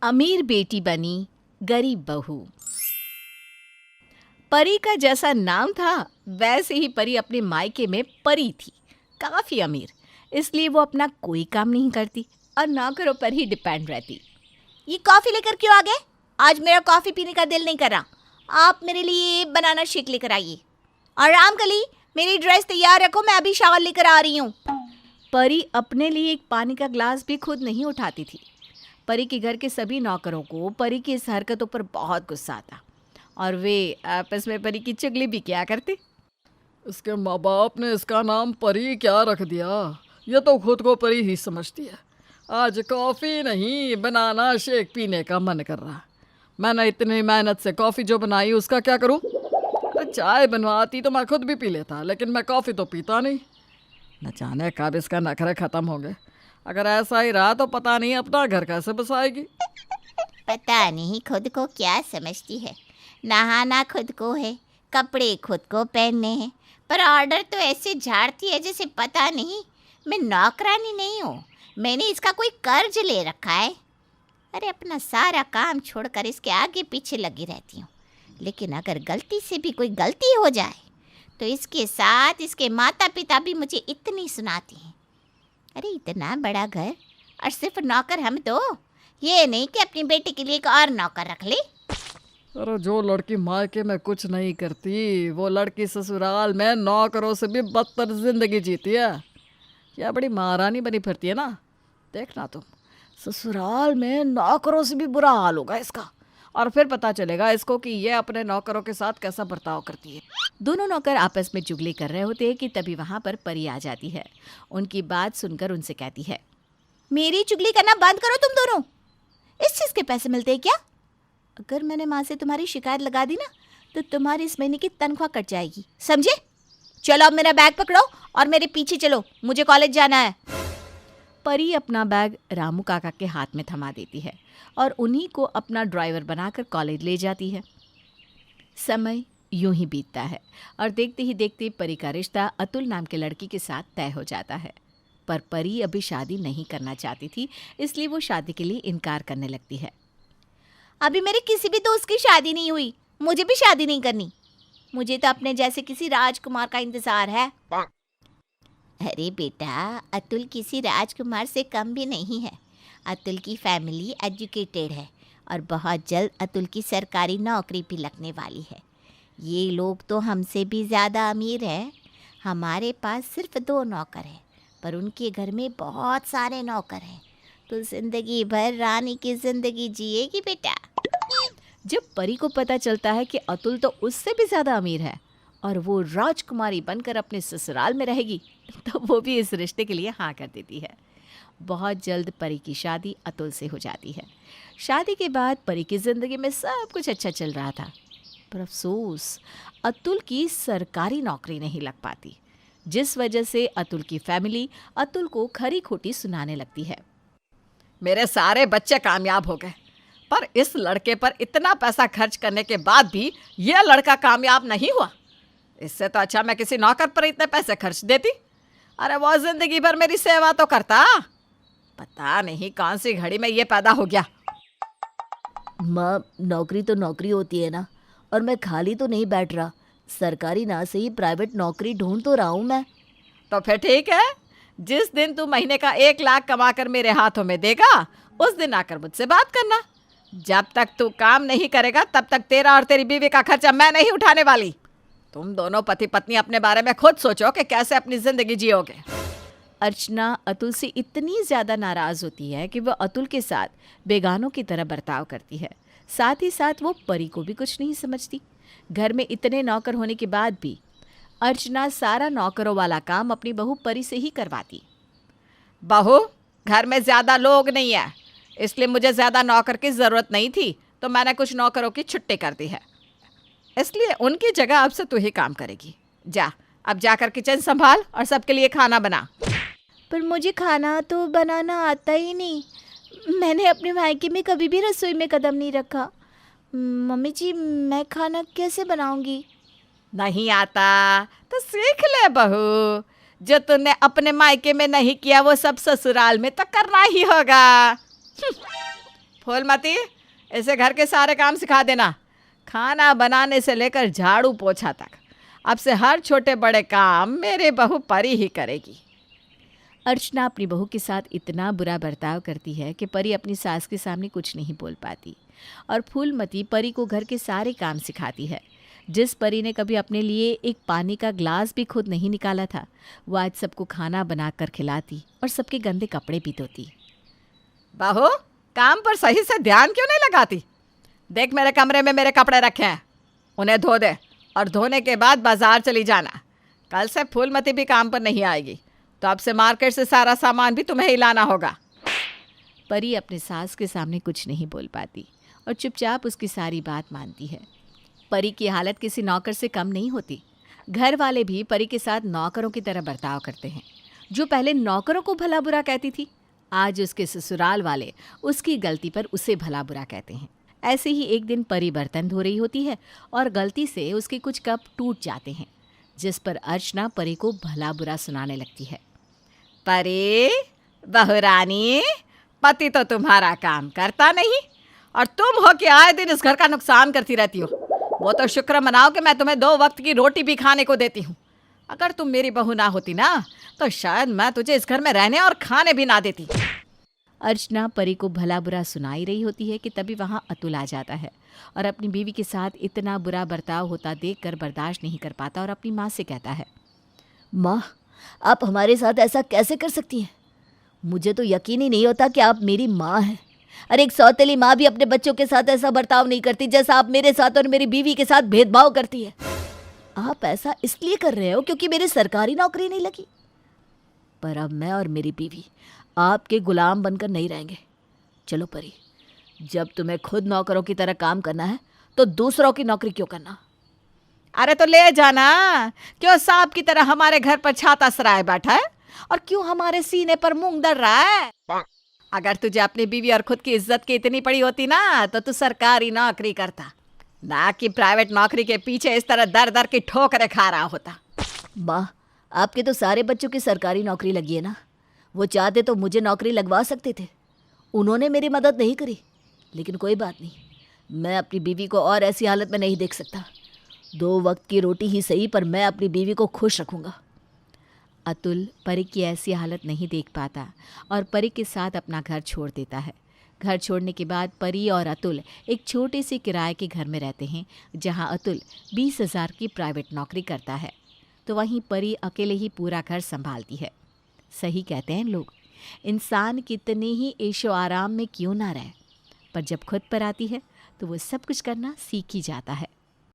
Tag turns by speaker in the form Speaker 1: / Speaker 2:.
Speaker 1: अमीर बेटी बनी गरीब बहू। परी का जैसा नाम था वैसे ही परी अपने मायके में परी थी, काफी अमीर। इसलिए वो अपना कोई काम नहीं करती और नौकरों पर ही डिपेंड रहती।
Speaker 2: ये कॉफी लेकर क्यों आ गए? आज मेरा कॉफी पीने का दिल नहीं कर रहा। आप मेरे लिए बनाना शेक लेकर आइए। और रामकली, मेरी ड्रेस तैयार रखो, मैं अभी शावर लेकर आ रही हूँ।
Speaker 1: परी अपने लिए एक पानी का ग्लास भी खुद नहीं उठाती थी। परी के घर के सभी नौकरों को परी की इस हरकतों पर बहुत गुस्सा आता और वे आपस में परी की चुगली भी किया करते।
Speaker 3: इसके माँ बाप ने इसका नाम परी क्या रख दिया? ये तो खुद को परी ही समझती है। आज कॉफ़ी नहीं, बनाना शेक पीने का मन कर रहा। मैंने इतनी मेहनत से कॉफ़ी जो बनाई उसका क्या करूँ? अरे चाय बनवाती तो मैं खुद भी पी लेता, लेकिन मैं कॉफ़ी तो पीता नहीं। न जाने कब इसका नखरे ख़त्म हो गए। अगर ऐसा ही रहा तो पता नहीं अपना घर कैसे बसाएगी।
Speaker 2: पता नहीं खुद को क्या समझती है। नहाना खुद को है, कपड़े खुद को पहनने हैं, पर ऑर्डर तो ऐसे झाड़ती है जैसे पता नहीं मैं नौकरानी नहीं हूँ, मैंने इसका कोई कर्ज ले रखा है। अरे अपना सारा काम छोड़कर इसके आगे पीछे लगी रहती हूँ, लेकिन अगर गलती से भी कोई गलती हो जाए तो इसके साथ इसके माता पिता भी मुझे इतनी सुनाती हैं। अरे इतना बड़ा घर और सिर्फ नौकर हम दो, ये नहीं कि अपनी बेटी के लिए एक और नौकर रख ले।
Speaker 3: अरे जो लड़की मायके में कुछ नहीं करती वो लड़की ससुराल में नौकरों से भी बदतर जिंदगी जीती है। क्या बड़ी महारानी बनी फिरती है ना। देखना तुम, ससुराल में नौकरों से भी बुरा हाल होगा इसका, और फिर पता चलेगा इसको कि ये अपने नौकरों के साथ कैसा बर्ताव करती है।
Speaker 1: दोनों नौकर आपस में चुगली कर रहे होते हैं कि तभी वहाँ पर परी आ जाती है। उनकी बात सुनकर उनसे कहती है,
Speaker 2: मेरी चुगली करना बंद करो तुम दोनों। इस चीज़ के पैसे मिलते हैं क्या? अगर मैंने माँ से तुम्हारी शिकायत लगा दी ना तो तुम्हारी इस महीने की तनख्वाह कट जाएगी, समझे? चलो अब मेरा बैग पकड़ो और मेरे पीछे चलो, मुझे कॉलेज जाना है।
Speaker 1: परी अपना बैग रामू काका के हाथ में थमा देती है और उन्हीं को अपना ड्राइवर बनाकर कॉलेज ले जाती है। समय यूं ही बीतता है और देखते ही देखते परी का रिश्ता अतुल नाम के लड़की के साथ तय हो जाता है। पर परी अभी शादी नहीं करना चाहती थी, इसलिए वो शादी के लिए इनकार करने लगती है।
Speaker 2: अभी मेरे किसी भी दोस्त की शादी नहीं हुई, मुझे भी शादी नहीं करनी। मुझे तो अपने जैसे किसी राजकुमार का इंतजार है। अरे बेटा, अतुल किसी राजकुमार से कम भी नहीं है। अतुल की फैमिली एजुकेटेड है और बहुत जल्द अतुल की सरकारी नौकरी भी लगने वाली है। ये लोग तो हमसे भी ज़्यादा अमीर हैं। हमारे पास सिर्फ 2 नौकर हैं, पर उनके घर में बहुत सारे नौकर हैं। तो ज़िंदगी भर रानी की ज़िंदगी जिएगी बेटा।
Speaker 1: जब परी को पता चलता है कि अतुल तो उससे भी ज़्यादा अमीर है और वो राजकुमारी बनकर अपने ससुराल में रहेगी, तो वो भी इस रिश्ते के लिए हाँ कर देती है। बहुत जल्द परी की शादी अतुल से हो जाती है। शादी के बाद परी की ज़िंदगी में सब कुछ अच्छा चल रहा था, पर अफसोस अतुल की सरकारी नौकरी नहीं लग पाती, जिस वजह से अतुल की फैमिली अतुल को खरी खोटी सुनाने लगती है।
Speaker 3: मेरे सारे बच्चे कामयाब हो गए, पर इस लड़के पर इतना पैसा खर्च करने के बाद भी यह लड़का कामयाब नहीं हुआ। इससे तो अच्छा मैं किसी नौकर पर इतने पैसे खर्च देती। अरे वो जिंदगी भर मेरी सेवा तो करता। पता नहीं कौन सी घड़ी में ये पैदा हो गया।
Speaker 4: माँ, नौकरी तो नौकरी होती है ना, और मैं खाली तो नहीं बैठ रहा। सरकारी ना से ही प्राइवेट नौकरी ढूंढ तो रहा हूँ मैं।
Speaker 3: तो फिर ठीक है, जिस दिन तू महीने का 1 लाख कमा कर मेरे हाथों में देगा उस दिन आकर मुझसे बात करना। जब तक तू काम नहीं करेगा तब तक तेरा और तेरी बीवी का खर्चा मैं नहीं उठाने वाली। तुम दोनों पति पत्नी अपने बारे में खुद सोचो कि कैसे अपनी जिंदगी जियोगे।
Speaker 1: अर्चना अतुल से इतनी ज़्यादा नाराज़ होती है कि वह अतुल के साथ बेगानों की तरह बर्ताव करती है। साथ ही साथ वो परी को भी कुछ नहीं समझती। घर में इतने नौकर होने के बाद भी अर्चना सारा नौकरों वाला काम अपनी बहू परी से ही करवाती।
Speaker 3: बहू, घर में ज़्यादा लोग नहीं है, इसलिए मुझे ज़्यादा नौकर की ज़रूरत नहीं थी, तो मैंने कुछ नौकरों की छुट्टी कर दी है। इसलिए उनकी जगह अब से तू ही काम करेगी। जा, अब जाकर किचन संभाल और सबके लिए खाना बना।
Speaker 2: पर मुझे खाना तो बनाना आता ही नहीं। मैंने अपने मायके में कभी भी रसोई में कदम नहीं रखा। मम्मी जी, मैं खाना कैसे बनाऊंगी?
Speaker 3: नहीं आता तो सीख ले बहू। जो तूने अपने मायके में नहीं किया वो सब ससुराल में तो करना ही होगा।
Speaker 1: फूलमती, इसे घर के सारे काम सिखा देना, खाना बनाने से लेकर झाड़ू पोछा तक। अब से हर छोटे बड़े काम मेरी बहू परी ही करेगी। अर्चना अपनी बहू के साथ इतना बुरा बर्ताव करती है कि परी अपनी सास के सामने कुछ नहीं बोल पाती, और फूलमती परी को घर के सारे काम सिखाती है। जिस परी ने कभी अपने लिए एक पानी का ग्लास भी खुद नहीं निकाला था, वो आज सबको खाना बनाकर खिलाती और सबके गंदे कपड़े भी धोती। बहू, काम पर सही से ध्यान क्यों नहीं लगाती? देख, मेरे कमरे में मेरे कपड़े रखे हैं, उन्हें धो दे और धोने के बाद बाजार चली जाना। कल से फूलमती भी काम पर नहीं आएगी, तो अब से मार्केट से सारा सामान भी तुम्हें ही लाना होगा। परी अपने सास के सामने कुछ नहीं बोल पाती और चुपचाप उसकी सारी बात मानती है। परी की हालत किसी नौकर से कम नहीं होती। घर वाले भी परी के साथ नौकरों की तरह बर्ताव करते हैं। जो पहले नौकरों को भला बुरा कहती थी, आज उसके ससुराल वाले उसकी गलती पर उसे भला बुरा कहते हैं। ऐसे ही एक दिन परी बर्तन धो रही होती है और गलती से उसके कुछ कप टूट जाते हैं, जिस पर अर्चना परी को भला बुरा सुनाने लगती है। परी, बहुरानी, पति तो तुम्हारा काम करता नहीं और तुम हो कि आए दिन इस घर का नुकसान करती रहती हो। वो तो शुक्र मनाओ कि मैं तुम्हें 2 वक्त की रोटी भी खाने को देती हूँ। अगर तुम मेरी बहू ना होती ना, तो शायद मैं तुझे इस घर में रहने और खाने भी ना देती। अर्चना परी को भला बुरा सुनाई रही होती है कि तभी वहाँ अतुल आ जाता है और अपनी बीवी के साथ इतना बुरा बर्ताव होता देखकर बर्दाश्त नहीं कर पाता और अपनी माँ से कहता है,
Speaker 4: माँ, आप हमारे साथ ऐसा कैसे कर सकती हैं? मुझे तो यकीन ही नहीं होता कि आप मेरी माँ हैं। अरे एक सौतेली माँ भी अपने बच्चों के साथ ऐसा बर्ताव नहीं करती जैसा आप मेरे साथ और मेरी बीवी के साथ भेदभाव करती है। आप ऐसा इसलिए कर रहे हो क्योंकि मेरी सरकारी नौकरी नहीं लगी, पर अब मैं और मेरी बीवी आपके गुलाम बनकर नहीं रहेंगे। चलो परी, जब तुम्हें खुद नौकरों की तरह काम करना है तो दूसरों की नौकरी क्यों करना?
Speaker 1: अरे तो ले जाना, क्यों सांप की तरह हमारे घर पर छाता सराय बैठा है और क्यों हमारे सीने पर मूंग दर रहा है? अगर तुझे अपनी बीवी और खुद की इज्जत की इतनी पड़ी होती ना, तो तू सरकारी नौकरी करता, ना कि प्राइवेट नौकरी के पीछे इस तरह दर दर की ठोकरें खा रहा होता।
Speaker 4: माँ, आपके तो सारे बच्चों की सरकारी नौकरी लगी है ना। वो चाहते तो मुझे नौकरी लगवा सकते थे, उन्होंने मेरी मदद नहीं करी। लेकिन कोई बात नहीं, मैं अपनी बीवी को और ऐसी हालत में नहीं देख सकता। 2 वक्त की रोटी ही सही, पर मैं अपनी बीवी को खुश रखूँगा। अतुल परी की ऐसी हालत नहीं देख पाता और परी के साथ अपना घर छोड़ देता है। घर छोड़ने के बाद परी और अतुल एक छोटे से किराए के घर में रहते हैं, जहां अतुल 20,000 की प्राइवेट नौकरी करता है, तो वहीं परी अकेले ही पूरा घर संभालती है। सही कहते हैं लोग, इंसान कितने ही ऐशो आराम में क्यों ना रहे, पर जब खुद पर आती है तो वो सब कुछ करना सीख ही जाता है।